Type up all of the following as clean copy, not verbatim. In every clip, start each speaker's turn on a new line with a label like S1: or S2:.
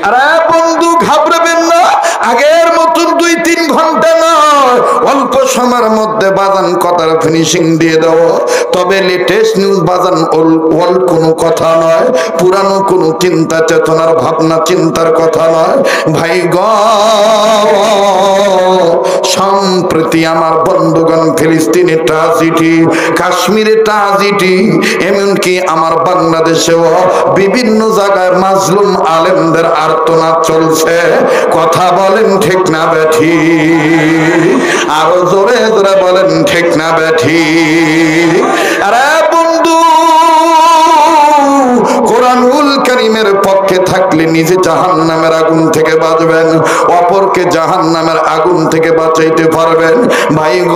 S1: আরে বন্ধু ঘাবড়াবেন না, আগের মতন 2-3 ঘন্টা নয়, অল্প সময়ের মধ্যে বাজান কথার ফিনিশিং দিয়ে দাও। তবে লেটেস্ট নিউজ বাজান ওল কোনো কথা নয়, পুরানো কোনো চিন্তা চেতনার ভাবনা চিন্তার কথা নয় ভাই গ। সম্প্রতি আমার বন্ধুগণ ফিলিস্তিনে ট্রাজেডি, কাশ্মীরে ট্রাজেডি, এমনকি আমার বাংলাদেশেও বিভিন্ন জায়গায় মাজলুম আলেমদের আর্তনাদ চলছে। কথা বলেন ঠিক না ব্যাঠি? আরো জোরে জোরে বলেন ঠিক না ব্যাঠি? আরে বন্ধু, কোরআনুল কারীমের পক্ষে থাকলে নিজে জাহান্নামের আগুন থেকে বাঁচবেন, অপরকে জাহান্নামের আগুন থেকে বাঁচাইতে পারবেন ভাই গ।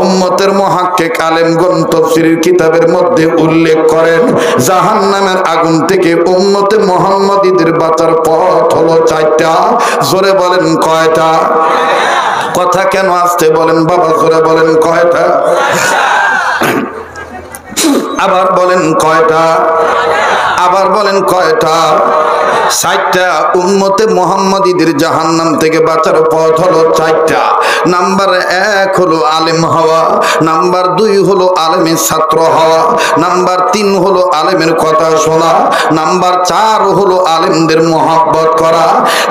S1: উম্মতের মুহাক্কিক আলেমগণ তাফসীরের কিতাবের মধ্যে উল্লেখ করেন, জাহান্নামের আগুন থেকে উম্মতে মুহাম্মাদীদের বাঁচার পথ হলো 4টা। জোরে বলেন কয়টা? কথা কেন আসতে বলেন বাবা? জোরে বলেন কয়টা? আবার বলেন কয়টা? আবার বলেন কয়টা? 4টা। উম্মতে মুহাম্মাদীদের জাহান্নাম থেকে বাঁচার পথ হলো 4টা। নাম্বার 1 হলো আলেম হওয়া, নাম্বার 2 হলো আলেমের ছাত্র হওয়া, নাম্বার 3 হলো আলেমের কথা শোনা, নাম্বার 4 হলো আলেমদের মহব্বত করা।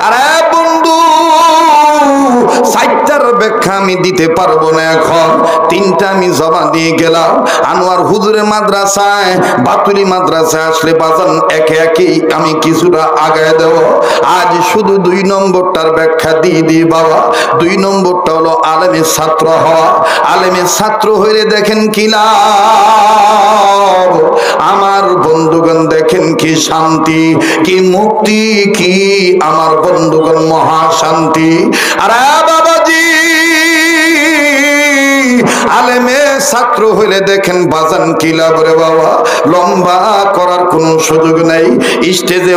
S1: আরে বন্ধু, 4টার ব্যাখ্যা আমি দিতে পারবো না এখন, 3টা আমি জমা দিয়ে গেলাম। আনোয়ার হুজুরের মাদ্রাসায়, বাতুলি মাদ্রাসায় আসলে বাজান একে একে আমি কিছুটা আগায় দেব। আজ শুধু 2 নম্বরটার ব্যাখ্যা দিয়ে দিই বাবা। 2 নম্বরটা হলো আলেমের ছাত্র হওয়া। আলেমের ছাত্র হইলে দেখেন কি লাভ আমার বন্ধুগণ, দেখেন কি শান্তি, কি মুক্তি, কি আমার বন্ধুগণ মহা শান্তি। আরে বাবাজি, আলেমে ছাত্র হইলে দেখেন বাজান কি লাভ রে বাবা। লম্বা করার কোন সুযোগ নাই। স্টেজে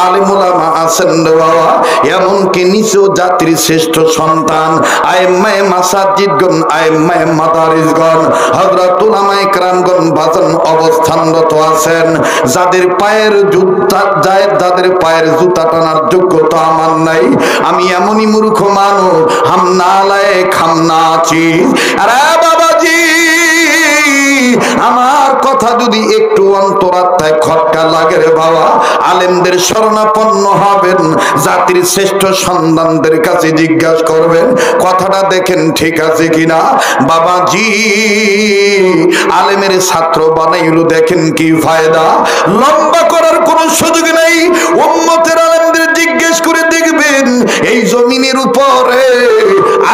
S1: আলেম ওলামা আছেন রে বাবা, এমনকি নিচেও জাতির শ্রেষ্ঠ সন্তান আইম্মায়ে মাসাজিদগণ, আইম্মায়ে মাদারিসগণ, হযরত উলামায়ে কেরামগণ বাজান অবস্থানরত আছেন। যাদের পায়ের জুতা টানার যোগ্যতা আমার নাই, আমি এমনই মূর্খ মানুষ, হাম নালায়ে খামনাচি। আরে বাবাজি, আমার কথা যদি একটু অন্তরাত্মায় খটকা লাগে রে বাবা, আলেমদের শরণাপন্ন হবেন, জাতির শ্রেষ্ঠ সন্তানদের কাছে জিজ্ঞাসা করবেন কথাটা দেখেন ঠিক আছে কিনা। বাবাজি, আলেমের ছাত্র বানাইলো দেখেন কি ফায়দা। লম্বা করার কোনো সুযোগ নেই। উম্মতের আলেমদের জিজ্ঞেস করে দেখবেন, এই জমিনের উপরে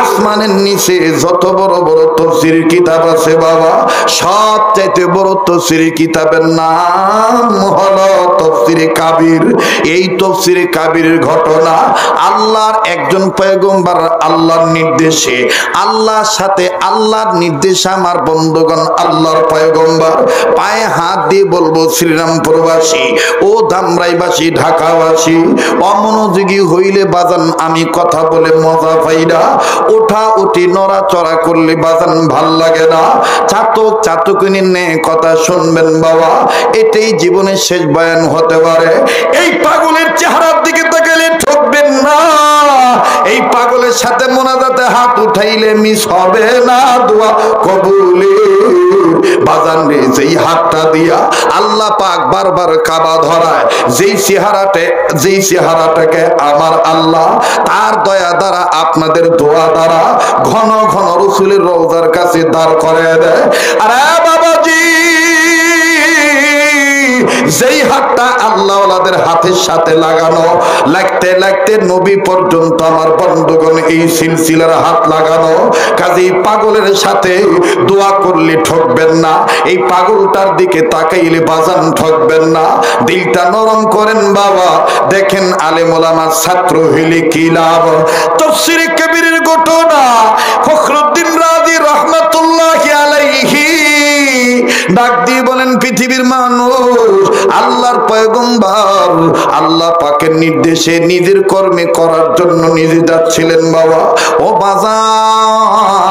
S1: আসমানের নিচে যত বড় বড় তাফসীর কিতাব আছে বাবা, সবচাইতে বড় তাফসীর কিতাবের নাম হলো তাফসীরে কাবির। এই তাফসীরে কাবিরের ঘটনা আল্লাহর একজন পয়গম্বর আল্লাহর নির্দেশে, আল্লাহর সাথে আল্লাহর নির্দেশে আমার বন্ধুগণ আল্লাহর পয়গম্বর পায়ে হাত দিয়ে বলবো শ্রীরামপুরবাসী ও ধামরাইবাসী, ঢাকাবাসী, অমনোযোগী হইলে বাজান আমি কথা বলে মজা পাই না, ওঠা উঠি নড়াচড়া করলে বাজান ভাল লাগে না। চাতকিনীর নে কথা শুনবেন বাবা, এটাই জীবনের শেষ বয়ান হতে পারে। এই পাগলের চেহারার দিকে তাকালে ঠকবেন না। এই পাগলের সাথে মোনাজাতে হাত উঠাইলে মিস হবে না, দোয়া কবুলে বাজান রে। যেই হাতটা দিয়া আল্লাহ পাক বারবার কাবা ধরায়, যেই চেহারাটাকে আমার আল্লাহ তার দয়া দ্বারা আপনাদের দোয়া দ্বারা ঘন ঘন রাসূলের রওজার কাছে দাঁড় করে দেয়। আরে বাবাজি, যেই হাতটা আল্লাহ ওয়ালাদের হাতের সাথে লাগানো, লাগতে লাগতে নবী পর্যন্ত আমার বন্ধুগণ এই সিলসিলার হাত লাগানো। কাজেই পাগলের সাথে দোয়া করলে ঠকবেন না, এই পাগলটার দিকে তাকাইলে বাজান ঠকবেন না। দিলটা নরম করেন বাবা, দেখেন আলেম ওলামার ছাত্র হইলে কি লাভ। তাফসীরে কাবীরের ঘটনা ফখরুদ্দীন রাজি রাহমাতুল্লাহি আলাইহি ডাক দিয়ে বলেন, বলেন পৃথিবীর মানুষ, আল্লাহর পয়গম্বর আল্লাহ পাকের নির্দেশে নিজের কর্মে করার জন্য নিজে যাচ্ছিলেন বাবা। ও বাজার,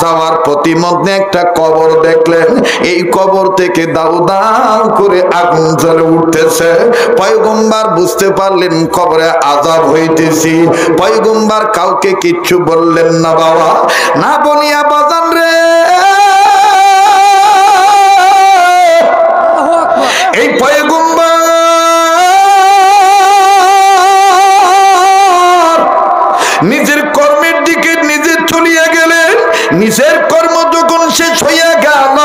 S1: যাওয়ার প্রতিমধ্যে একটা কবর দেখলেন। এই কবর থেকে দাউ দাউ করে আগুন জ্বলে উঠতেছে। পয়গম্বর বুঝতে পারলেন কবরে আযাব হইতেছি। পয়গম্বর কাউকে কিচ্ছু বললেন না বাবা। না বলিয়া বাজান রে, এই পয়গম্বর নিজের কর্মের দিকে নিজে চলিয়া গেলেন। নিজের কর্ম যখন শেষ হইয়া গেল,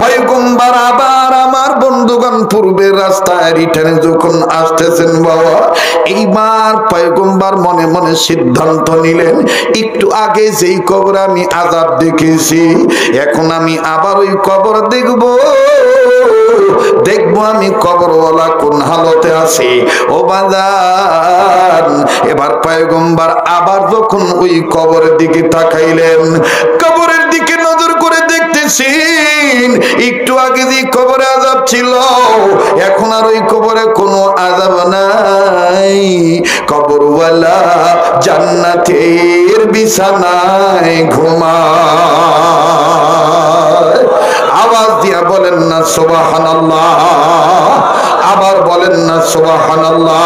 S1: পয়গম্বর আবার আমার বন্ধুগণ পূর্বের রাস্তায় রিটার্নে যখন আসতেছেন বাবা, এইবার পয়গম্বর মনে মনে সিদ্ধান্ত নিলেন, একটু আগে যেই কবর আমি আযাব দেখেছি, এখন আমি আবার ওই কবর দেখবো আমি কবরওয়ালা কোন হালতে আছে। ও বাজান, এবার পয়গম্বর আবার যখন ওই কবরের দিকে তাকাইলেন, কবরের দিকে নজর করে দেখতেছেন একটু আগে যে কবরে আযাব ছিল, এখন আর ওই কবরে কোনো আযাব নাই। কবরওয়ালা জান্নাতের বিছানায় ঘুমায়। আওয়াজ দিয়া বলেন না সুবহানাল্লাহ, আবার বলেন না সুবহানাল্লাহ।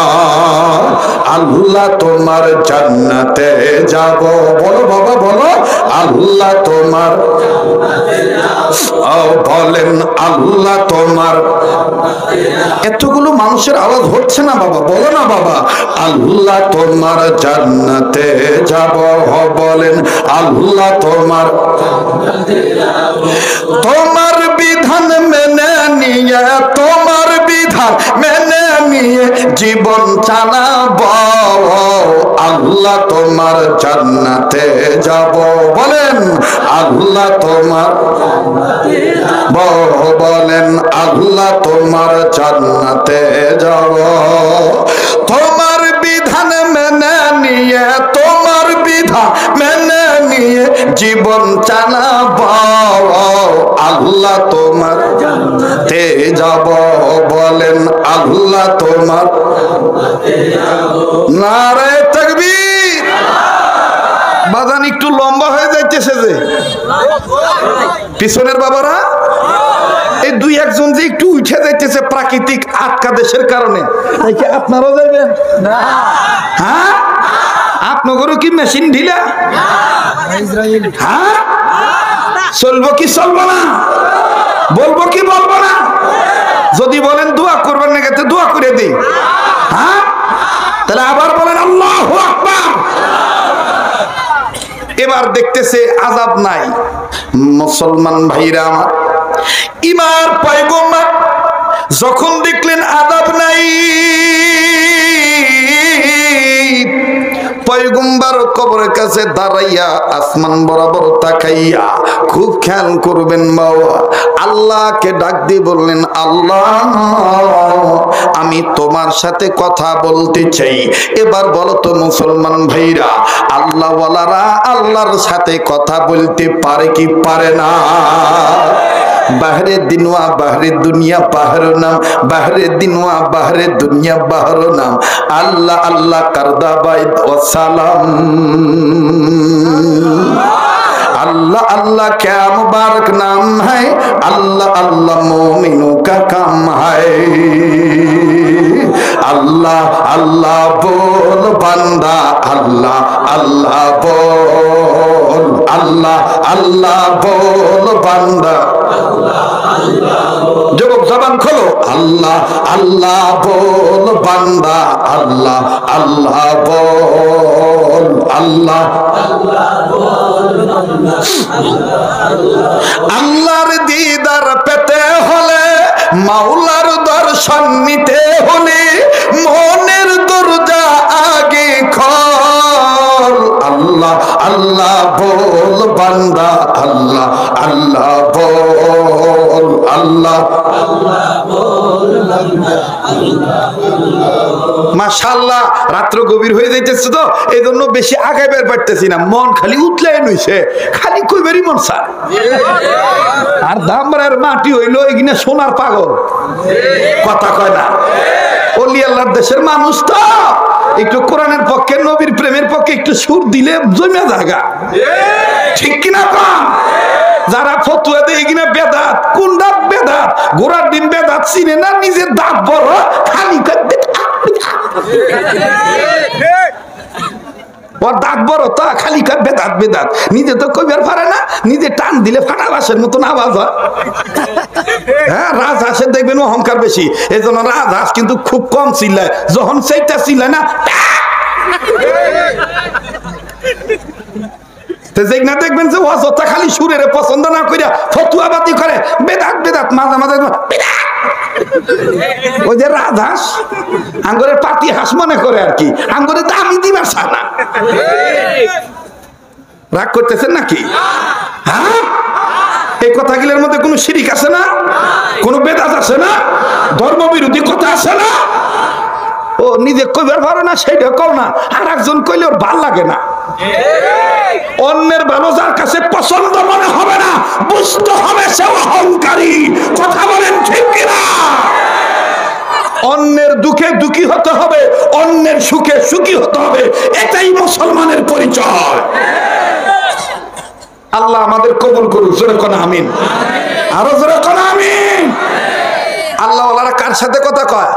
S1: আল্লাহ তোমার জান্নাতে যাব, বলো বাবা বলো, আল্লাহ তোমার, বলেন আল্লাহ তোমার। এতগুলো মানুষের আওয়াজ হচ্ছে না বাবা, বলো না বাবা, আল্লাহ তোমার জান্নাতে যাব, বলেন আল্লাহ তোমার। তোমার বিধান মেনে নিয়ে, তোমার বিধান মেনে নিয়ে জীবন চালাবো, আল্লাহ তোমার জান্নাতে যাব, বলেন আল্লাহ তোমার, বলেন আল্লাহ তোমার জান্নাতে যাব। তোমার বিধান মেনে নিয়ে, তোমার বিধান মেনে নিয়ে জীবন চালাবো, আল্লাহ তোমার তে যাব, বলেন আল্লাহ তোমার। নারে তাকবীর। বাজান একটু লম্বা হয়ে যাইতেছে যে পিছনের বাবারা, এই দুই একজন যে একটু উঠে যাইতেছে প্রাকৃতিক আটকা দেশের কারণে। আপনারাও যাবেন না? হ্যাঁ, আপনাদেরও কি মেশিন ঢিলা? হ্যাঁ, চলবো কি চলবো না, বলবো কি বলবো না? যদি বলেন দোয়া করবেন না, গেছে দোয়া করে দিই। হ্যাঁ, তাহলে আবার বলেন আল্লাহু আকবার। এবার দেখতেছে আযাব নাই। মুসলমান ভাইরা আমার, ইমার পয়গম্বর যখন দেখলেন আযাব নাই, পয়গম্বর কবরের কাছে দাঁড়াইয়া আসমান বরাবর তাকাইয়া খুব খেয়াল করবেন বাবা, আল্লাহকে ডাক দিয়ে বললেন, আল্লাহ আমি তোমার সাথে কথা বলতে চাই। এবার বলো তো মুসলমান ভাইরা, আল্লাহ ওয়ালারা আল্লাহর সাথে কথা বলতে পারে কি পারে না? বাহরে দিনওয়া বাহরে দুনিয়া বাহর নাম, বাহরে দিনওয়া বাহরে দুনিয়া বাহর নাম, আল্লাহ আল্লাহ করদা বাইদ ও সালাম। अल्लाह अल्लाह क्या मुबारक नाम है, अल्लाह अल्लाह मोमिनों का काम है। अल्लाह अल्लाह बोल बंदा, अल्लाह अल्लाह बोल, अल्लाह अल्लाह बोल बंदा। যুবক জবান খোলো, আল্লাহ আল্লাহ বল বান্দা, আল্লাহ আল্লাহ বল, আল্লাহ আল্লাহর দিদার পেতে হলে, মাওলার দর্শন নিতে হলে মনের দরজা আগে খোল। আল্লাহ আল্লাহ বল বান্দা, আল্লাহ আল্লাহ বল, আল্লাহ আল্লাহ বল বান্দা। মাশাআল্লাহ। রাত্র গভীর হয়ে যাইতেছে তো এই জন্য বেশি আগাইবার পারতেছি না, মন খালি উতলাই নইছে, খালি কইবারই মন চায়। আর দামরার মাটি হইলো এগিনা সোনার পাগল, কথা কয় না। ওলি আল্লাহর দেশের মানুষ তো একটু কোরআনের পক্ষে, নবীর প্রেমের পক্ষে একটু সুর দিলে জমে জায়গা, ঠিক কিনা পান? যারা ফতুয়া দেয় কিনা বেদাত, কোনটা বেদাত? গোড়ার দিন বেদাত চিনে না, নিজের দাঁত বড়, খালি ওর দাঁত বড় তা খালি কয় বেদাত বেদাত, নিজে তো কইবার পারে না, নিজে টান দিলে ফাটা বাসের মতন আওয়াজ হয়। হ্যাঁ, রাজহাঁসের দেখবেন অহংকার বেশি, এই জন্য রাজহাঁস কিন্তু খুব কম চিল্লায়, যখন সেইটা চিল্লায় না দেখবেন যে অযথা খালি সুরের পছন্দ না কইরা ফতুয়াবাদি করে বেদাত বেদাত, মাঝে মাঝে ওই যে রাজহাঁস আঙ্গুরের পাতি হাঁস মনে করে আর কি, আঙ্গুরের দামি দিবার চায় না। রাগ করতেছেন নাকি? হ্যাঁ, এই কথাগুলোর মধ্যে কোনো শিরিক আছে না? কোনো বেদাত আছে না? ধর্মবিরোধী কথা আছে না? ও নিজে কইবার পারে না, সেইটা কও না, আর একজন কইলে ওর ভাল লাগে না। অন্যের ভালো যার কাছে পছন্দ মনে হবে না, বুঝতে হবে সে অহংকারী, কথা বলেন ঠিক কিনা? অন্যের দুঃখে দুঃখী হতে হবে, অন্যের সুখে সুখী হতে হবে, এটাই মুসলমানের পরিচয়। আল্লাহ আমাদের কবুল করুক, জোরে কোন আমিন, আরো জোরে কোন আমিন। আল্লাহ ওয়ালারা কার সাথে কথা কয়?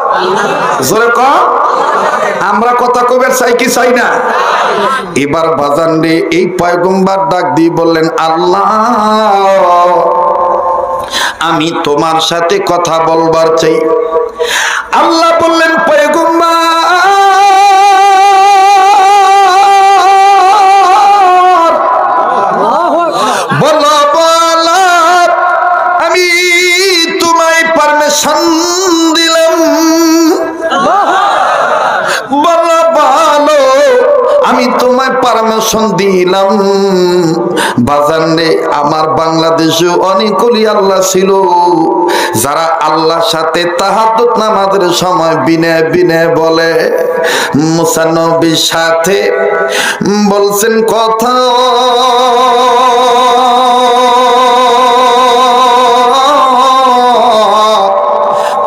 S1: জোরে কয়। আমরা কথা কইবার চাই কি চাই না? এবার বাজান রে, এই পয়গম্বর ডাক দিয়ে বললেন, আল্লাহ আমি তোমার সাথে কথা বলবার চাই। আল্লাহ বললেন, পয়গম্বর বলো বলো, আমি তোমায় পারমিশন দিলাম। বলো বলো, আমি তোমায় পারমিশন দিলাম। বাজান রে, আমার বাংলাদেশে অনেক ওলি আল্লাহ ছিল যারা আল্লাহর সাথে তাহাজ্জুদ নামাজের সময় বিনে বিনে বলে। মুসা নবীর সাথে বলছেন কথা,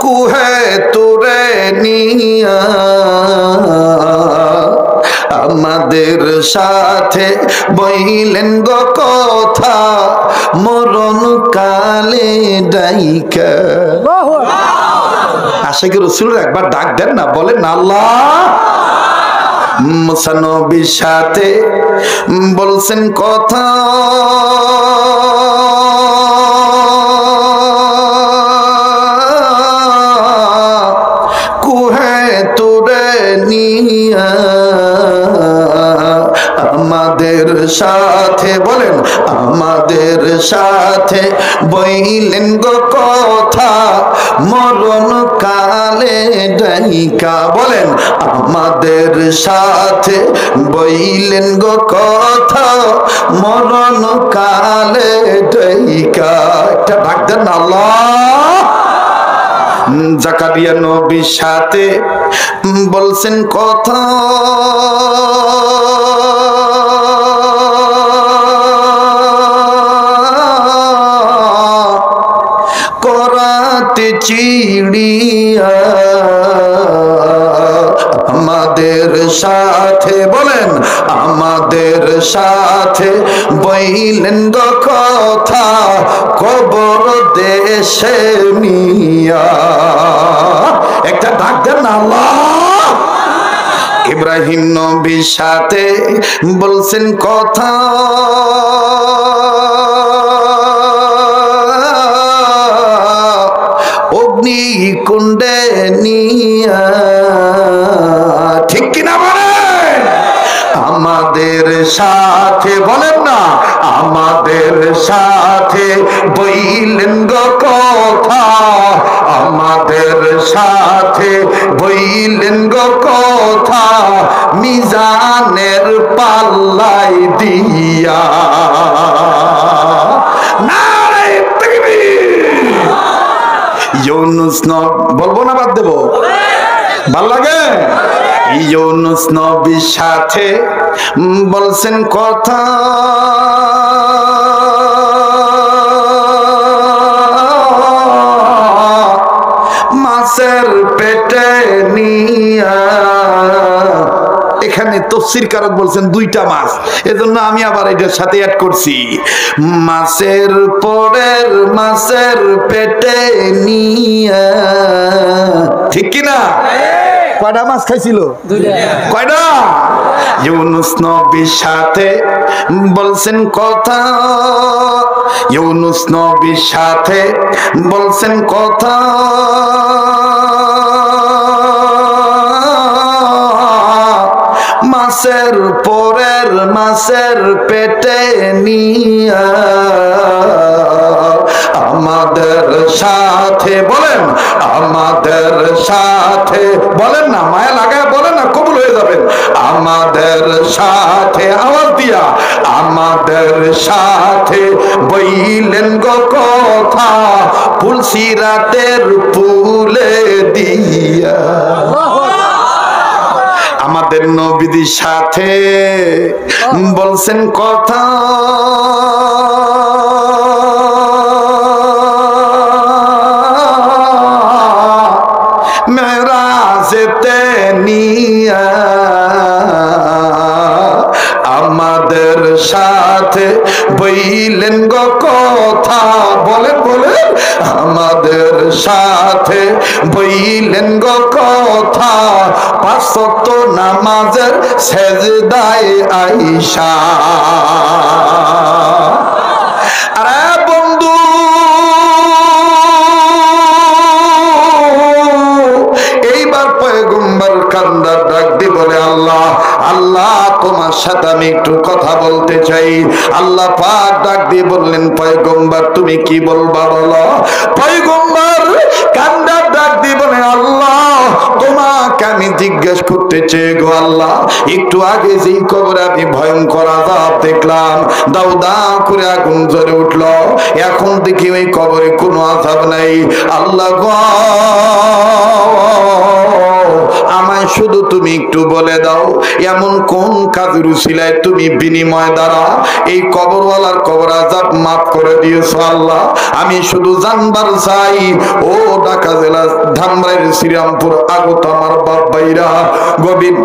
S1: কুহে তুরে নিয়া আমাদের সাথে বইলেন গো কথা, মরণ কালে ডাইকা। আশিক রাসূলের একবার ডাক দেন না, বলেন আল্লাহ। মুসা নবীর সাথে বলছেন কথা, কুহে তুরে নিয়া আমাদের সাথে, বলেন আমাদের সাথে বইলেন গো কথা, মরণ কালে ডাইকা। বলেন আমাদের সাথে বইলেন গো কথা, মরণ কালে ডাইকা। একটা ডাক দেন আল্লাহ। জাকারিয়া নবীর সাথে বলছেন কথা, করাতে চিড়িয়া আমাদের সাথে, বলেন আমাদের সাথে বইলেন গো কথা, কবর দেশে নিয়া। একটা ডাক দেন আল্লাহ। ইব্রাহিম নবীর সাথে বলছেন কথা, অগ্নি কুণ্ডে নিয়া। ঠিক কিনা বলেন? আমাদের সাথে, বলেন না আমাদের সাথে বইলেন গো কথা, আমাদের সাথে বইলেন গো কথা, মিজানের পাল্লাই দিয়া। ইউনুস বলবো না বাদ দেবো? ভাল লাগে? ইউনুস নবীর সাথে বলছেন কথা, মাছের পেটে নিয়া। এখানে তাফসীর কারক বলছেন দুইটা মাছ, এজন্য আমি আবার এটার সাথে অ্যাড করছি, মাছের পরের মাছের পেটে নিয়া। ঠিক কি না? কয়টা মাছ খাইছিল? কয়টা? ইউনুস নবীর সাথে বলছেন কথা, ইউনুস নবীর সাথে বলছেন কথা, মাছের পরের মাছের পেটে নিয়া। আমাদের সাথে বলেন, আমাদের সাথে বলেন না, মায়া লাগায় বলেন না, কবুল হয়ে যাবেন। আমাদের সাথে আওয়াজ দিয়া, আমাদের সাথে বইলেন গো কথা, পুলসিরাতের পুলে দিয়া। আমাদের নবীদের সাথে বলছেন কথা, মেরাজেতে নিয়া। আমাদের সাথে বইলেন গো কথা, বলেন বলেন, আমাদের সাথে বইলেন গো কথা, পাঁচ ওয়াক্ত নামাজের সেজদায় আইসা। আরে বন্ধু, এইবার পয়গম্বর কান্দার ডাক দিয়ে বলে, আল্লাহ আল্লাহ তোমার সাথে আমি একটু কথা বলতে চাই। আল্লাহ পাক ডাক দিয়ে বললেন, পয়গম্বর তুমি কি বলবা বলো। পয়গম্বর কান্দার ডাক দিয়ে বলে, আল্লাহ তোমাকে আমি জিজ্ঞেস করতে চাই গো আল্লাহ, একটু আগে যেই কবরে আমি ভয়ঙ্কর আযাব দেখলাম, দাউ দাউ করে আগুন জ্বলে উঠলো, এখন দেখি ওই কবরে কোনো আযাব নাই। আল্লাহ গো, আমায় শুধু তুমি একটু বলে দাও, এমন কোন কাজের উসিলায় তুমি বিনিময় দ্বারা এই কবরওয়ালার কবর আযাব মাফ করে দিয়েছো আল্লাহ, আমি শুধু জানবার চাই। ও ঢাকা জেলা ধামরাইয়ের শ্রীরামপুর আগত আমার বাপ ভাইরা, গভীর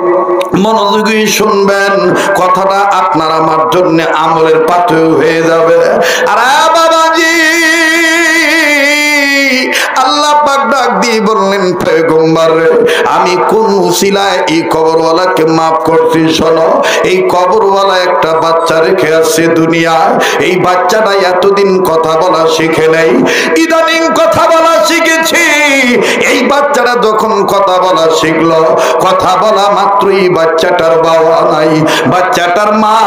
S1: মনোযোগী শুনবেন কথাটা, আপনার আমার জন্য আমলের পাথেয় হয়ে যাবে। আরে বাবাজি, আল্লাহ পাক ডাক দিয়ে বললেন, পয়গম্বর আমি কোন উসিলায় এই কবরওয়ালাকে মাফ করছি শোনো। এই কবরওয়ালা একটা বাচ্চা রেখে আসছে দুনিয়ায়, এই বাচ্চাটা এতদিন কথা বলা শিখে নেই, ইদানিং কথা বলা শিখেছি। এই বাচ্চাটা যখন কথা বলা শিখলো, কথা বলা মাত্রই বাচ্চাটার বাবা নাই, বাচ্চাটার মা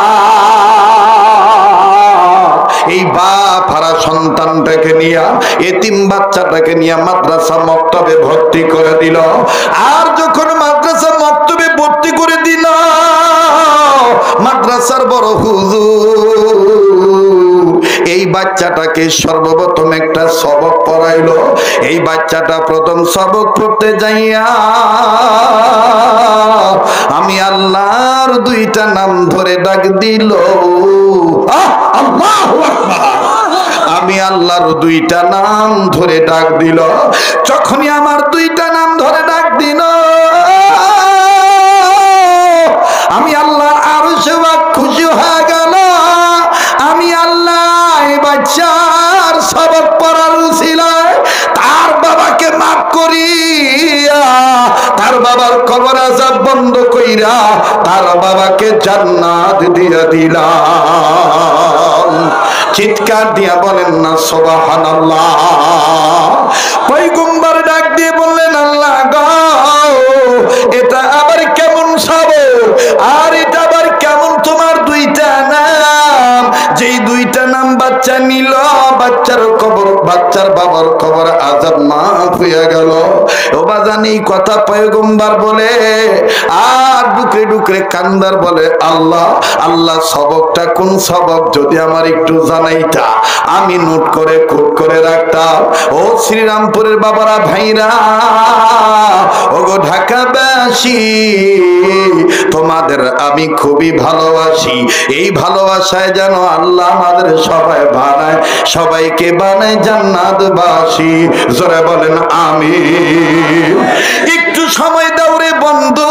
S1: এই বাপ হারা সন্তানটাকে নিয়ে, এতিম বাচ্চাটাকে নিয়ে মাদ্রাসা মক্তবে ভর্তি করে দিল। আর যখন মাদ্রাসা মক্তবে ভর্তি করে দিল, মাদ্রাসার বড় হুজুর এই বাচ্চাটাকে সর্বপ্রথম একটা সবক পড়াইলো। এই বাচ্চাটা প্রথম সবক পড়তে যাইয়া আমি আল্লাহর দুইটা নাম ধরে ডাক দিল, আল্লাহু আকবার। আমি আল্লাহর দুইটা নাম ধরে ডাক দিল, যখনই আমার দুইটা নাম ধরে ডাক দিল, আমি আল্লাহর আরশে পাক খুশি হয়ে গেল। আমি আল্লাহ এই বাচ্চার সবক পড়ার উসিলায় তার বাবাকে মাফ করিয়া, তার বাবার কবর আযাব বন্ধ কইরা তার বাবাকে জান্নাত দিয়া দিলাম। চিৎকার দিয়া বলেন না সুবহানাল্লাহ। পয়গম্বর ডাক দিয়ে বললেন, আল্লাহ গো, এটা আবার কেমন সবক, আর এটা আবার কেমন তোমার দুইটা নাম, যেই দুইটা নাম বাচ্চা নিল, বাচ্চার কবর, বাচ্চার বাবার কবর আযাব মাফ হয়ে গেল। ও বাজান এই কথা পয়গম্বর বলে আর ডুকরে ডুকরে কান্দার বলে আল্লাহ আল্লাহ সবকটা কোন সবক যদি আমার একটু জানাইতা আমি নোট করে কোট করে রাখতাম। ও শ্রীরামপুরের বাবারা ভাইরা ওগো ঢাকাবাসী তোমাদের আমি খুবই ভালোবাসি। এই ভালোবাসায় যেন আল্লাহ আমাদের সবাইকে বানায় জান্নাতবাসী। জোরে বলেন আমিন। একটু সময় দাও রে বন্ধু,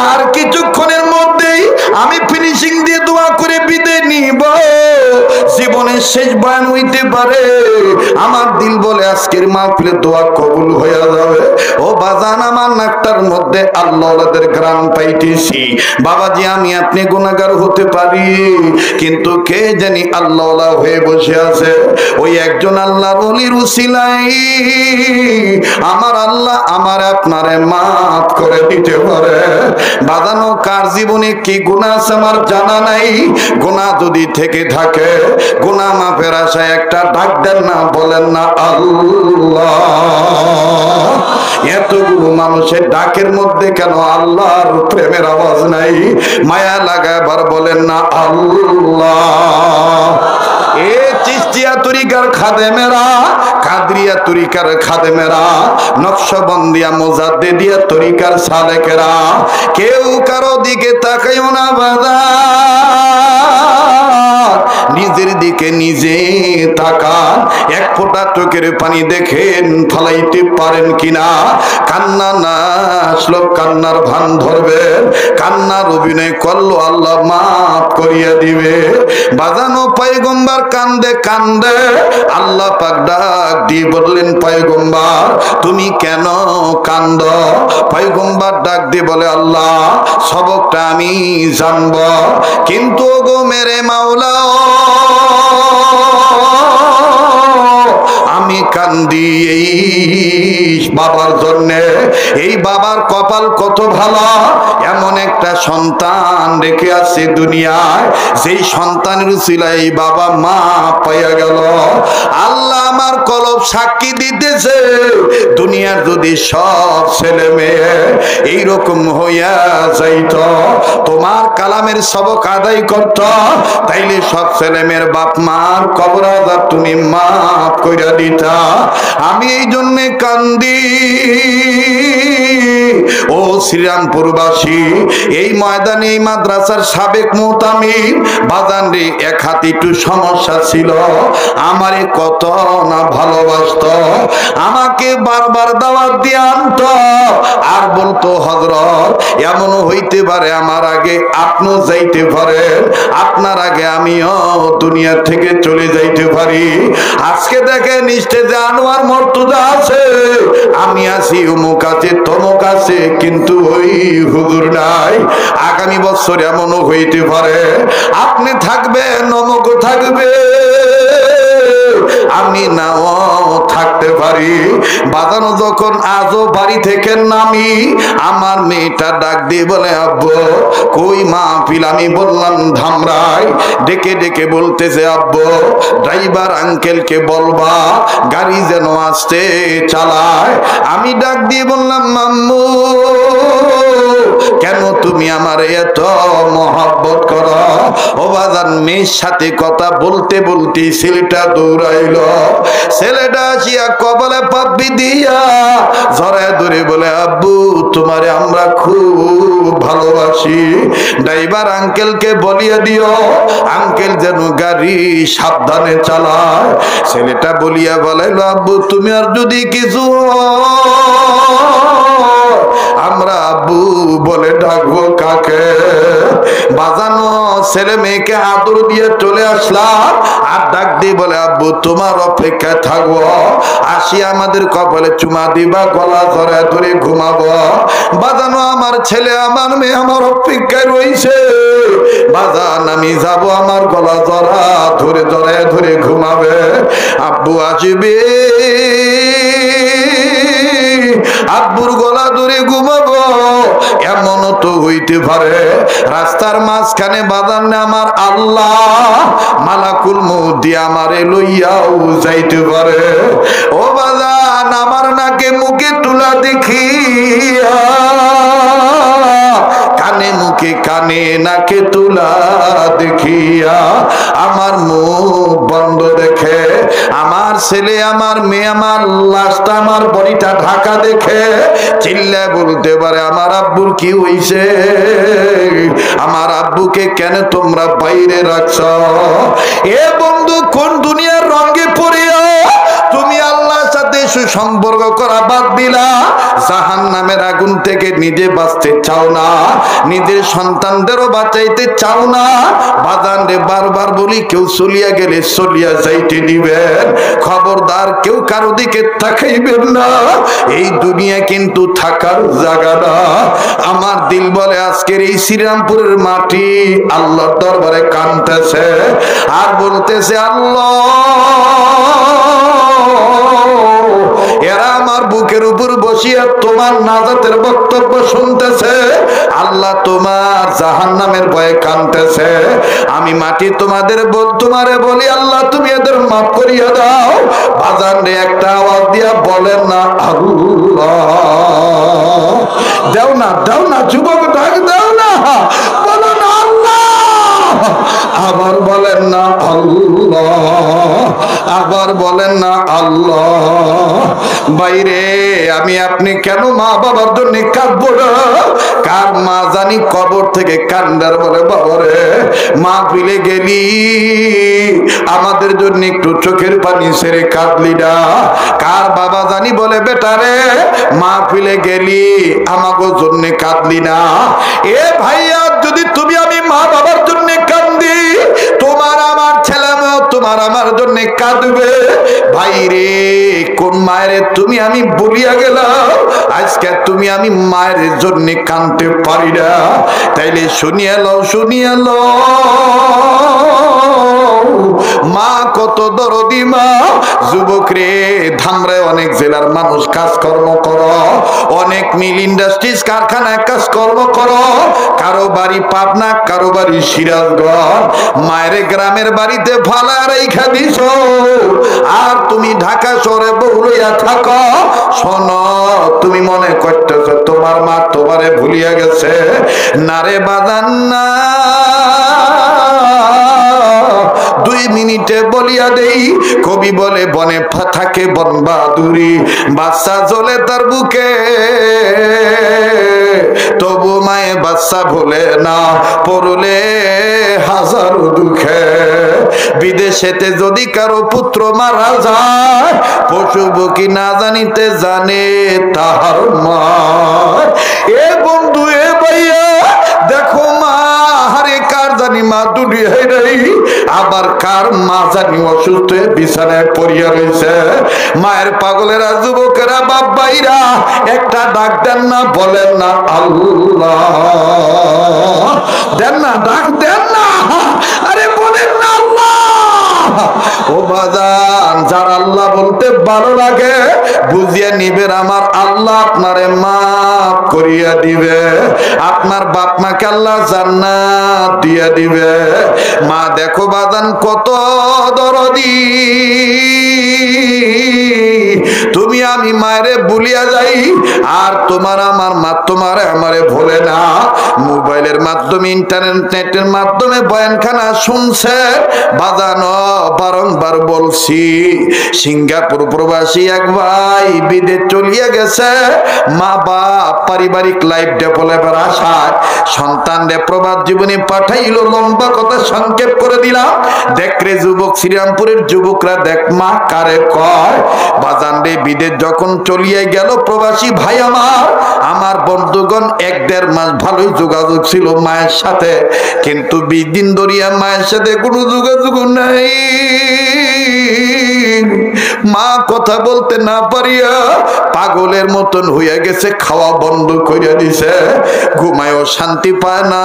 S1: আর কিছুক্ষণের মধ্যেই আমি ফিনিশিং দিয়ে দোয়া করে বিদায় নিব। জীবনের শেষ বয়ান হইতে পারে, আমার দিল বলে আজকের মাহফিলে দোয়া কবুল হয়ে যাবে। ও বাজান আমার নাকটার মধ্যে আল্লাহওয়ালাদের গ্রাম পাইতেছি। বাবাজি আমি আপনি গুনাহগার হতে পারি, কিন্তু কে জানি আল্লাহওয়ালা হয়ে বসে আছে। ওই একজন আল্লাহর ওলির উসিলাই আমার আল্লাহ আমার আপনারে মাফ করে দিতে পারে। বাজানো কার জীবনে কি গুনাহ আছে আমার জানা নাই। গুনাহ যদি থেকে থাকে গুনাহ মাফের আশায় একটা ডাক দেন না, বলেন না আল্লাহ। এতগুলো মানুষের ডাকের মধ্যে কেন আল্লাহর প্রেমের আওয়াজ নাই? মায়া লাগাবার বলেন না আল্লাহ। এ চিশতিয়া তরিকার খাদেমেরা, কাদরিয়া তরিকার খাদেমেরা, নকশবন্দিয়া মুজাদ্দিদিয়া তরিকার সালেকেরা, কেউ কারো দিকে তাকাইও না বাজার, নিজের দিকে নিজে তাকান। এক ফোঁটা চোখের পানি দেখেন ফালাইতে পারেন কিনা। কান্না না আসলো কান্নার ভান ধরবেন, কান্নার অভিনয় করলো আল্লাহ মাফ করিয়া দিবে। বাজানো পয়গম্বর কান্দে কান্দে আল্লাহ পাক ডাক দিয়ে বললেন পয়গম্বর তুমি কেন কান্দ? পয়গম্বর ডাক দিয়ে বলে আল্লাহ সবকটা আমি জানব, কিন্তু গো মেরে মাওলা আমি কান্দি এই বাবার জন্যে। এই বাবার কপাল কত ভালো, এমন একটা সন্তান রেখে আছে দুনিয়ায়, যেই সন্তানের উসিলায় এই বাবা মা পাইয়া গেল। আল্লাহ আমার কলব সাক্ষী দিতেছে, দুনিয়ার যদি সব ছেলে মেয়ে এইরকম হইয়া যাইত, তোমার কালামের সবক আদায় করত, তাইলে সব ছেলে মেয়ের বাপ মার কবর আযাব তুমি মাফ কইরা দিতা। আমি এই জন্যে কান্দি। ও শ্রীরামপুরবাসী, এই ময়দানে এই মাদ্রাসার সাবেক মুতামিম বাজান রে, এক হাতে একটু সমস্যা ছিল, আমারে কত না ভালোবাসত, আমাকে বারবার দাওয়াত দিয়ে আনত আর বলতো হযরত এমনও হইতে পারে আমার আগে আপনিও যাইতে পারেন, আপনার আগে আমিও দুনিয়া থেকে চলে যাইতে পারি। আজকে দেখেন স্টেজে আনোয়ার মর্তুজা আছে, আমি আছি অমুক আছে তমুক আছে, কিন্তু ওই হুজুর নাই। আগামী বছর এমনও হইতে পারে আপনি থাকবেন অমুক থাকবে, আমি নাও থাকতে পারি। বাজানো যখন আজও বাড়ি থেকে নামি, আমার মেয়েটা ডাক দিয়ে বলে আব্বু কই মাহফিল? আমি বললাম ধামরাই। ডেকে ডেকে বলতেছে আব্বু ড্রাইভার আঙ্কেলকে বলবা গাড়ি যেন আস্তে চালায়। আমি ডাক দিয়ে বললাম মাম্মু কেন তুমি আমার এত মহব্বত করো? ও বাজান মেয়ের সাথে কথা বলতে বলতে ছেলেটা দৌড়াইল, ছেলেটা আসিয়া কপালে পাপ্পি দিয়া জড়ায় ধরে বলে আব্বু তোমারে আমরা খুব ভালোবাসি, ড্রাইভার আঙ্কেলকে বলিয়া দিও আঙ্কেল যেন গাড়ি সাবধানে চালায়। ছেলেটা বলিয়া বলাইল আব্বু তুমি আর যদি কিছু আমরা আব্বু বলে ডাকবো কাকে? বাজানো ছেলে মেয়েকে আদর দিয়ে চলে আসলাম, আর ডাক দিয়ে বলে আব্বু তোমার অপেক্ষায় থাকবো, আসি আমাদের কপালে চুমা দিবা, গলা ধরে ধরে ঘুমাবো। বাজানো আমার ছেলে আমার মেয়ে আমার অপেক্ষায় রয়েছে, বাজান আমি যাব আমার গলা ধরা ধরে ধরে ধরে ঘুমাবে। আব্বু আসবে, আব্বুর গলা ধরে ঘুমাবো, এমন তো হই দিতে পারে। রাস্তার মাঝখানে বাজান আমার আল্লাহ মালাকুল মউত দিয়ে আমারে লইয়াও যাইতে পারে। ও বাজান আমার নাকে মুখে তুলা দেখিয়া, কানে মুখে কানে নাকে তুলা দেখিয়া, আমার মুখ বন্ধ দেখে, আমার ছেলে আমার মেয়ে আমার লাশটা আমার বডিটা ঢাকা দেখে চিল্লা বলতে পারে আমার আব্বুর কি হইছে, আমার আব্বুকে কেন তোমরা বাইরে রাখছ? এ বন্ধু কোন দুনিয়ার রঙে পড়িয়া তুমি আল্লাহর সাথে সুসম্পর্ক করা বাদ দিলা? জাহান্নামের আগুন থেকে নিজে বাঁচতে চাও না, নিজের সন্তানদেরও বাঁচাইতে চাও না। বাজান রে বারবার বলি, কেউ চলিয়া গেলে চলিয়া যাইতে দিবেন, খবরদার কেউ কারো দিকে তাকাইবেন না। এই দুনিয়া কিন্তু থাকার জায়গা না। আমার দিল বলে আজকের এই শ্রীরামপুরের মাটি আল্লাহর দরবারে কাঁদতেছে আর বলতেছে, আল্লাহ এরা আমার বুকের উপর বসিয়া তোমার নাজাতের বক্তব্য শুনতেছে, আল্লাহ তোমার জাহান্নামের ভয়ে কাঁদতেছে। আমি মাটি তোমারে বলি, আল্লাহ তুমি এদের মাফ করিয়া দাও। বাজান রে একটা আওয়াজ দিয়া বলেন না আল্লাহ। দাও না দাও না যুবক, ডাক দাও না, বলো না আল্লাহ। আবার বলেন না আল্লাহ, আবার বলেন না আল্লাহ। বাইরে আমি আপনি কেন মা বাবার জন্য কাঁদবো না? কার মা জানি কবর থেকে কান্দার বলে, বাবারে মা ফিলে গেলি আমাদের জন্য একটু চোখের পানি ছেড়ে কাঁদলি না? কার বাবা জানি বলে, বেটারে মা ফিলে গেলি আমাকে জন্য কাঁদলি না? এ ভাইয়া, যদি তুমি আমি মা বাবার জন্য কান্দি, তোমার আমার ছেলে মেয়ে তোমার আমার জন্য কাঁদবে। ভাইরে কোন মায়ের তুমি আমি বলিয়া গেলাম, আজকে তুমি আমি মায়ের জন্য কাঁদতে পারি না। তাইলে শুনিয়া লও, শুনিয়া লও, মা কত দরদি মা। যুবক রে, ধামরায় অনেক জেলার মানুষ কাজকর্ম করো, অনেক মিল ইন্ডাস্ট্রিজ কারখানায় কাজকর্ম করো, কারো বাড়ি পাবনা, কারো বাড়ি সিরাজগঞ্জ, মায়ের গ্রামের বাড়িতে ফালা রেখা দিছ, আর তুমি ঢাকা শহরে বউ লইয়া থাকো। শোনো, তুমি মনে করতেছ তোমার মা তোমারে ভুলিয়া গেছে। না রে বাজান না, 2 মিনিটে বলিয়া দেই, কবি বলে বনে থাকে বন বাদুরি, বাচ্চা জ্বলে তার বুকে, তবু মায়ে বাচ্চা ভুলে না, পড়লে হাজারো দুঃখে। বিদেশেতে যদি কারো পুত্র মারা যায়, পশু বকি না জানিতে জানে তাহার মা। এ বন্ধু, এ ভাইয়া, দেখো মা হারে কার জানি মা দুনিয়ায় নাই, আবার কার মা জানি অসুস্থ বিছানায় পড়িয়া রয়েছে। মায়ের পাগলেরা, যুবকেরা, বাপ ভাইরা, একটা ডাক দেন না, বলেন না আল্লাহ। দেন না, ডাক দেন না, আরে বলেন না আল্লাহ। ও বাজান, যার আল্লাহ বলতে ভালো লাগে বুঝিয়ে নিবেন, আমার আল্লাহ আপনারে মাফ করিয়া দিবে, আপনার বাপ মাকে আল্লাহ জান্নাত দিয়া দিবে। মা দেখো বাজান কত দরদি, তুমি আমি মায়েরে ভুলিয়া যাই, আর তোমার আমার মা তোমারে আমারে ভোলে না। মোবাইলের মাধ্যমে, ইন্টারনেটের মাধ্যমে বয়ানখানা শুনছে বাজানো, বারংবার বলছি, সিঙ্গাপুর প্রবাসী এক ভাই বিদেশ চলিয়া গেছে, মা বাপ পারিবারিক লাইফ ডেভেলপের আশায় সন্তানরে প্রবাদ জীবনে পাঠাইল। লম্বা কথা সংক্ষেপ করে দিলাম। দেখ রে যুবক, শ্রীরামপুরের যুবকরা দেখ, মা কারে কয়? বাজান রে, বিদেশ যখন চলিয়ে গেল প্রবাসী ভাই আমার বন্ধুগণ, 1-1.5 মাস ভালোই যোগাযোগ ছিল মায়ের সাথে, কিন্তু 20 দিন ধরিয়া মায়ের সাথে কোনো যোগাযোগ নাই। মা কথা বলতে না পারিয়া পাগলের মতন হইয়া গেছে, খাওয়া বন্ধ করিয়া দিছে, ঘুমায়ও শান্তি পায় না।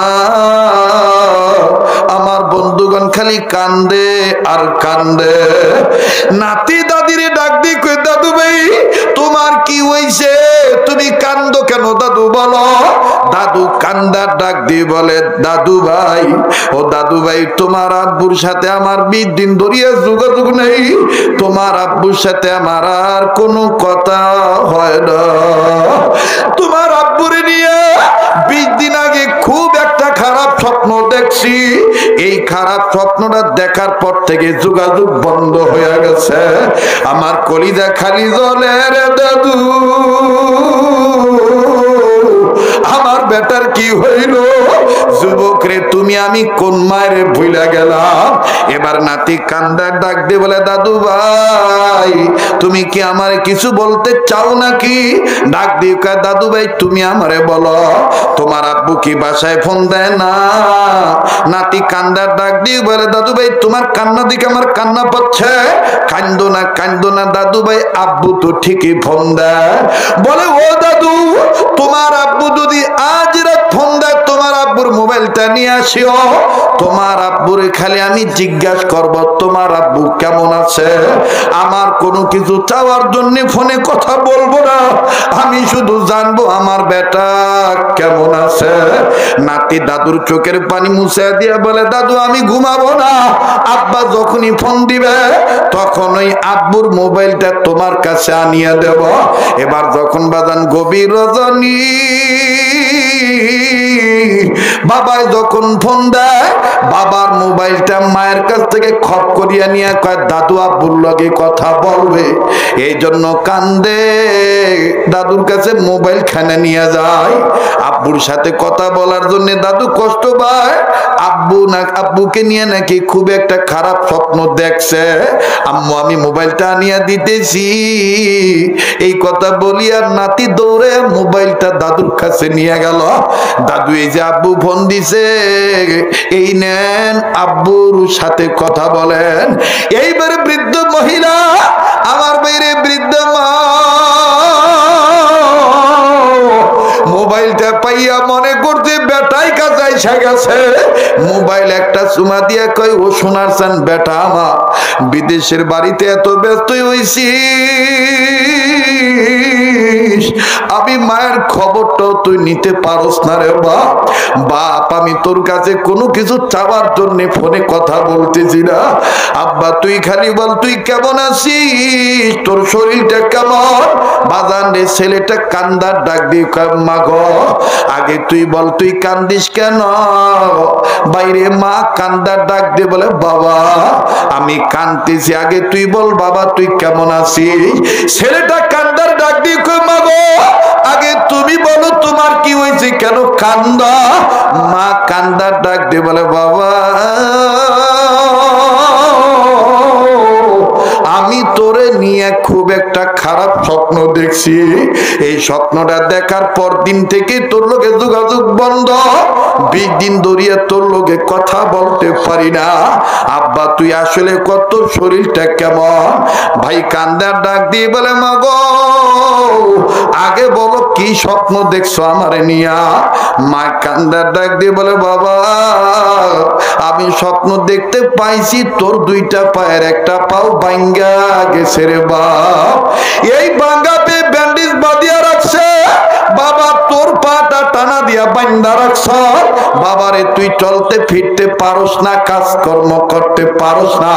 S1: আমার বন্ধুগণ খালি কান্দে আর কান্দে। নাতি দাদিরে ডাক দি কই, দাদু ভাই তোমার কি হইছে, তুমি কান্দো কেন দাদু বলো? দাদু কান্দার ডাক দিয়ে বলে, দাদু ভাই, ও দাদু ভাই, তোমার আব্বুর সাথে আমার 20 দিন ধরিয়া যোগাযোগ নেই, তোমার আব্বুর সাথে আমার আর কোনো কথা হয় না। তোমার আব্বুরে নিয়ে 20 দিন আগে খুব একটা খারাপ স্বপ্ন দেখছি, এই খারাপ স্বপ্নটা দেখার পর থেকে যোগাযোগ বন্ধ হয়ে গেছে। আমার কলিজা খালি জ্বলে রে দাদু, আমার বেটার কি হইল? যুবক রে, তুমি আমি কোন মায়ের ভুইলা গেলাম। এবার নাতি কান্দার ডাক দিয়ে বলে, দাদু ভাই, তুমি কি আমার কিছু বলতে চাও নাকি? ডাক দিয়ে কয়, দাদু ভাই, তুমি আমারে বলো, তোমার আব্বু কি বাসায় ফোন দেয় না? নাতি কান্দার ডাক দিয়ে বলে, দাদু ভাই, তোমার কান্না দিকে আমার কান্না পাচ্ছে, কান্দো না দাদু ভাই, আব্বু তো ঠিকই ফোন দেয়। বলে, ও দাদু, তোমার আব্বু যদি আজ রাত ফোন দেয়, তোমার আব্বুর মোবাইলটা নিয়ে আসিও, তোমার আব্বুর খালি আমি জিজ্ঞাসা করব তোমার আব্বু কেমন আছে। আমার কোনো কিছু চাওয়ার জন্য ফোনে কথা বলবো না, আমি শুধু জানবো আমার বেটা কেমন আছে। নাতি দাদুর চোখের পানি মুছে দিয়ে বলে, দাদু আমি ঘুমাবো না, আব্বা যখনই ফোন দিবে তখন ওই আব্বুর মোবাইলটা তোমার কাছে আনিয়ে দেব। এবার যখন বাজান গভীর রজনী, বাবাই যখন ফোন দেয়, বাবার মোবাইলটা মায়ের কাছ থেকে খপ করিয়া নিয়ে কয়, দাদু আব্বুর লগে কথা বলবে, এই জন্য কান্দে। দাদুর কাছে মোবাইল খানে নিয়ে যায়, আব্বুর সাথে কথা বলার জন্য দাদু কষ্ট পায়। আব্বুকে নিয়ে নাকি খুব একটা খারাপ স্বপ্ন দেখছে, আম্মু আমি মোবাইলটা নিয়ে দিতেছি, এই কথা বলিয়া নাতি দৌড়ে মোবাইলটা দাদুর কাছে নিয়ে গেল। দাদু, এই যে আব্বু ফোন দিছে, এই নেন, আব্বুর সাথে কথা বলেন। এইবারে বৃদ্ধ মহিলা, আমার বাইরে বৃদ্ধ মা, মোবাইলটা পাইয়া মনে করতে বেটাই কাছে এসে গেছে। মোবাইল একটা চুমা দিয়া কই, ও সোনার চান বেটা আমার, বিদেশের বাড়িতে এত ব্যস্ত হইছি, আমি মায়ের খবরটাও তুই নিতে পারস না রে বাপ। বাপ, আমি তোর কাছে কোনো কিছু চাওয়ার জন্য ফোনে কথা বলতেছি না, আব্বা তুই খালি বল তুই কেমন আছিস, তোর শরীরটা কেমন। বাজান রে, ছেলেটা কান্দার ডাক দিয়ে মা গো, আগে তুই বল তুই কান্দিস কেন? বাইরে মা কান্দার ডাক দিয়ে বলে, বাবা আমি কান্দিছি, আগে তুই বল বাবা তুই কেমন আছিস। ছেলেটা কান্দার ডাক দিয়ে মা গো, আগে তুমি বলো তোমার কি হয়েছে, কেন কান্দা? মা কান্দার ডাক দিয়ে বলে, বাবা আমি তোরে নিয়ে খুব একটা খারাপ স্বপ্ন দেখছি, এই স্বপ্নটা দেখার পর দিন থেকে তোর লোকে যোগাযোগ বন্ধ, 20 দিন ধরিয়া তোর লোকে কথা বলতে পারি না। আব্বা তুই আসলে কত, শরীরটা কেমন? ভাই কান্দার ডাক দিয়ে বলে, মা গো আগে বলো কি স্বপ্ন দেখছো আমারে নিয়া। মা কান্দার ডাক দিয়ে বলে, বাবা আমি স্বপ্ন দেখতে পাইছি তোর 2টা পায়ের একটা পাও ভাঙ্গা গেছে রে বাপ, এই ভাঙ্গা পে ব্যান্ডেজ বাঁধিয়া রাখছে বাবা, তোর পাটা টানা দিয়া বান্ধা রাখছ বাবারে, তুই চলতে ফিরতে পারস না, কাজকর্ম করতে পারস না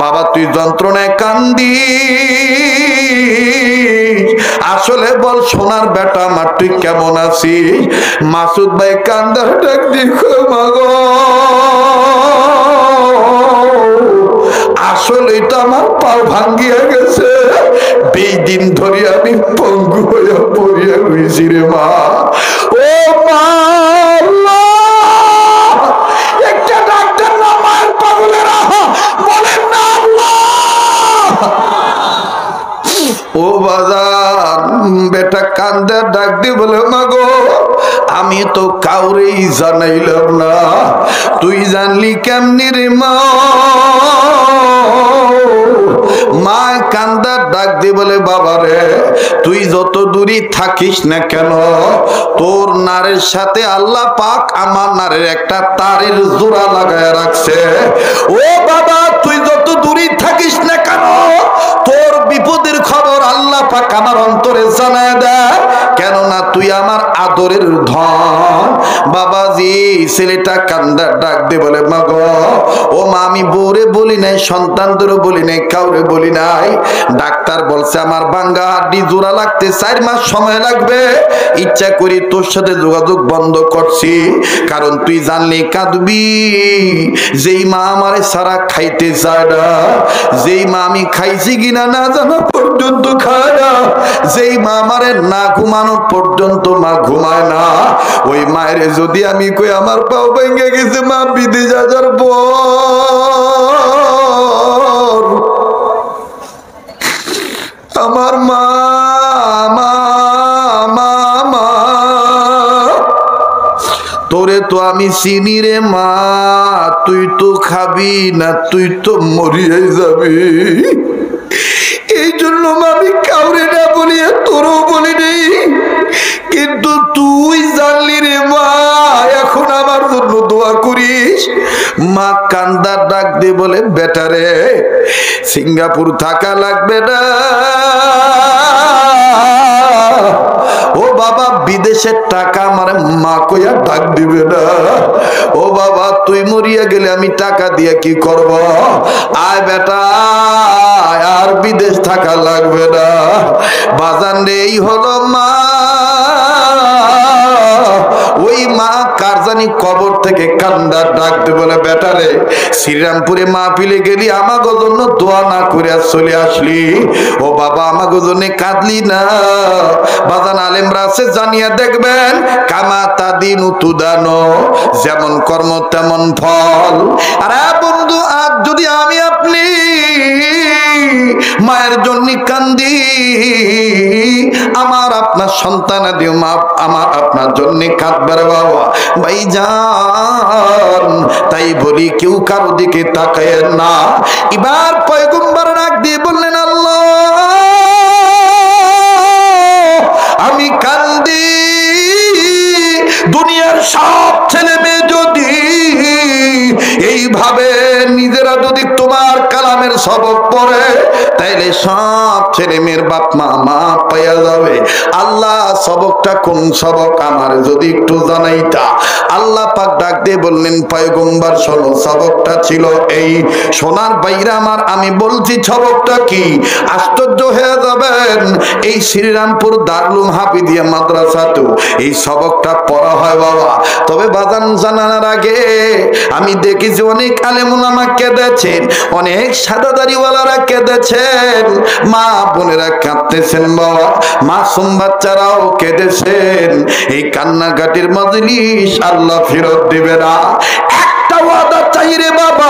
S1: বাবা, তুই যন্ত্রণায় কান্দি। আসলে বল সোনার বেটা আমার তুই কেমন আছিস? মাসুদ ভাই কান্দার ডাক দেখো মাগো, আসলে তো আমার পাও ভাঙ্গিয়া গেছে, 20 দিন ধরে আমি পঙ্গু হইয়া পড়িয়া হয়েছি রে মা। ও মা, একটা ডাক্তার না মায়ের পাগলেরা বলেন না আল্লাহ। ও বাজার বেটা কান্দার ডাক দিয়ে বলে, মা গো আমি তো কাউরেই জানাইলাম না, তুই জানলি কেমনি রে মা? মা কান্দার ডাক দিয়ে বলে, বাবা রে তুই যত দূরই থাকিস না কেন, তোর নারের সাথে আল্লাহ পাক আমার নারের একটা তারের জোড়া লাগায় রাখছে। ও বাবা তুই যত দূরই থাকিস না কেন, তোর বিপদের খবর আল্লাহ পাক আমার অন্তরে জানায় দেয়, কেননা তুই আমার আদরের ধন। বাবাজি ছেলেটা কান্দার ডাক দিয়ে বলে, মা গো, ও মা, আমি বউরে বলি নাই, সন্তানদেরও বলি নাই, কাউরে বলি নাই। ডাক্তার বলছে আমার ভাঙ্গা হাড্ডি জোড়া লাগতে 4 মাস সময় লাগবে। ইচ্ছা করি তোর সাথে যোগাযোগ বন্ধ করছি, কারণ তুই জানলে কাঁদবি। যেই মা আমারে সারা খাইতে চায় না, যেই মা আমি খাইছি কিনা না জানা পর্যন্ত খায় না, যেই মা আমারে না ঘুমানো পর্যন্ত মা ঘুমায় না, ওই মায়ের যদি আমি কই আমার পাও ভেঙে গেছে মা বিদেশ যাওয়ার পর, আমার মা মা মা মা তোরে তো আমি চিনি রে মা, তুই তো খাবি না, তুই তো মরিয়ে যাবি। এই জন্য আমি কাউরে না বলিয়া তোরও বলি নেই, কিন্তু তুই জানলি রে মা, এখন আমার জন্য দোয়া করিস। মা কান্দার ডাক দিয়ে বলে, বেটা রে, সিঙ্গাপুর থাকা লাগবে না, ও বাবা বিদেশের টাকা আমার মা কইয়া ডাক দিবে না। ও বাবা তুই মরিয়া গেলে আমি টাকা দিয়ে কি করব? আয় বেটা, আর বিদেশ থাকা লাগবে না। বাজান রে, এই হলো মা। ওই মা কার জানি কবর থেকে কান্দার ডাক দিয়ে বলে, বেটা রে, শ্রীরামপুরে মাহফিলে গেলি আমাগো জন্য দোয়া না করে চলে আসলি। ও বাবা আমাগো জন্য কাঁদলি না। বাজান আলেমরা আছে, জানিয়া দেখবেন, কামা তাদিনু তুদানো, যেমন কর্ম তেমন ফল। আরে বন্ধু, আজ যদি আমি আপনি মায়ের জন্য কান্দি, আমার আপনার সন্তানাদি মা আমার আপনার জন্য কাঁদবে রে বাবা ভাইজান। তাই বলি কেউ কারো দিকে তাকায় না। এবার পয়গম্বর ডাক দিয়ে বললেন, আল্লাহ আমি কান্দি, দুনিয়ার সব ছেলে মেয়ে যদি এইভাবে নিজেরা যদি তোমার কালামের সবক পড়ে, তাইলে সব ছেলে মেয়ের বাপ মা মা পাইয়া যাবে। আল্লাহ সবকটা কোন সবক আমার যদি একটু জানাইতা। আল্লাহ পাক ডাক দিয়ে বললেন, পয়গম্বর শোনো, সবকটা ছিল এই। সোনার বাইরা আমার, আমি বলছি সবকটা কি, আশ্চর্য হয়ে যাবেন। এই শ্রীরামপুর দারুল হাফিজিয়া মাদ্রাসাতে এই সবকটা পড়া হয় বাবা। তবে বাজান জানার আগে আমি দেখেছি অনেক আলেম ওলামা কেঁদেছেন, অনেক সাদাদারিওয়ালারা কেঁদেছেন, মা বোনেরা কাঁদতেছেন বাবা, মাসুম বাচ্চারাও কেঁদেছেন। এই কান্নাকাটির মজলিস আল্লাহ ফেরত দিবে না। একটা ওয়াদা চাই রে বাবা,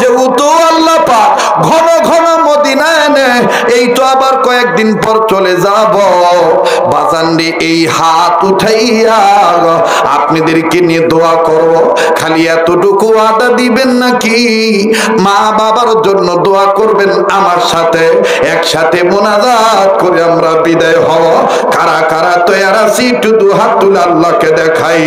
S1: যেহেতু আল্লাহ পাক ঘন ঘন মদিনায় নে, এই তো আবার কয়েকদিন পর চলে যাব। বাজান রে, এই হাত উঠাইয়া আপনাদেরকে নিয়ে দোয়া করব। খালি এতটুকু ওয়াদা দিবেন নাকি মা বাবার জন্য দোয়া করবেন আমার সাথে, একসাথে মুনাজাত করে আমরা বিদায় হব। কারা কারা তৈরি আছি একটু দুহাত তুলে আল্লাহকে দেখাই।